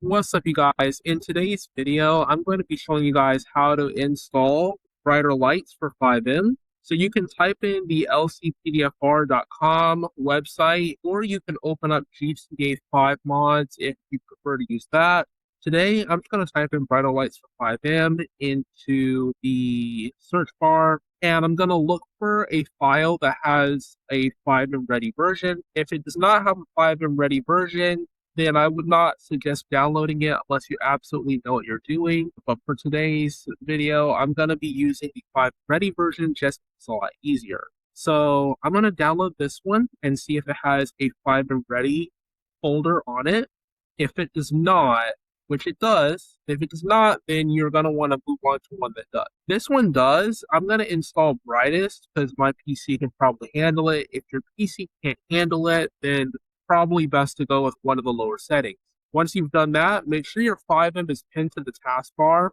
What's up, you guys? In today's video, I'm going to be showing you guys how to install brighter lights for FiveM. So you can type in the lcpdfr.com website, or you can open up GTA 5 mods if you prefer to use that. Today, I'm just going to type in brighter lights for FiveM into the search bar, and I'm going to look for a file that has a FiveM ready version. If it does not have a FiveM ready version, then I would not suggest downloading it unless you absolutely know what you're doing. But for today's video, I'm going to be using the 5 Ready version just it's a lot easier. So I'm going to download this one and see if it has a 5 Ready folder on it. If it does not, which it does, if it does not, then you're going to want to move on to one that does. This one does. I'm going to install brightest because my PC can probably handle it. If your PC can't handle it, then probably best to go with one of the lower settings. Once you've done that, make sure your FiveM is pinned to the taskbar.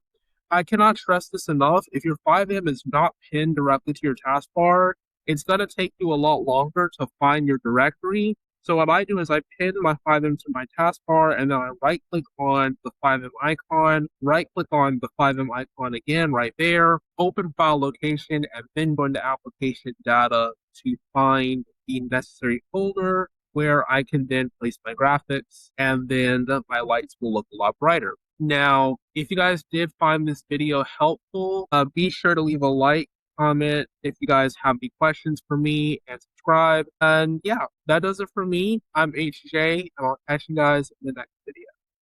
I cannot stress this enough. If your FiveM is not pinned directly to your taskbar, it's going to take you a lot longer to find your directory. So what I do is I pin my FiveM to my taskbar, and then I right-click on the FiveM icon, right-click on the FiveM icon again right there, open file location, and then go into application data to find the necessary folder where I can then place my graphics, and then my lights will look a lot brighter. Now, if you guys did find this video helpful, be sure to leave a like, comment if you guys have any questions for me, and subscribe. And yeah, that does it for me. I'm HJ, and I'll catch you guys in the next video.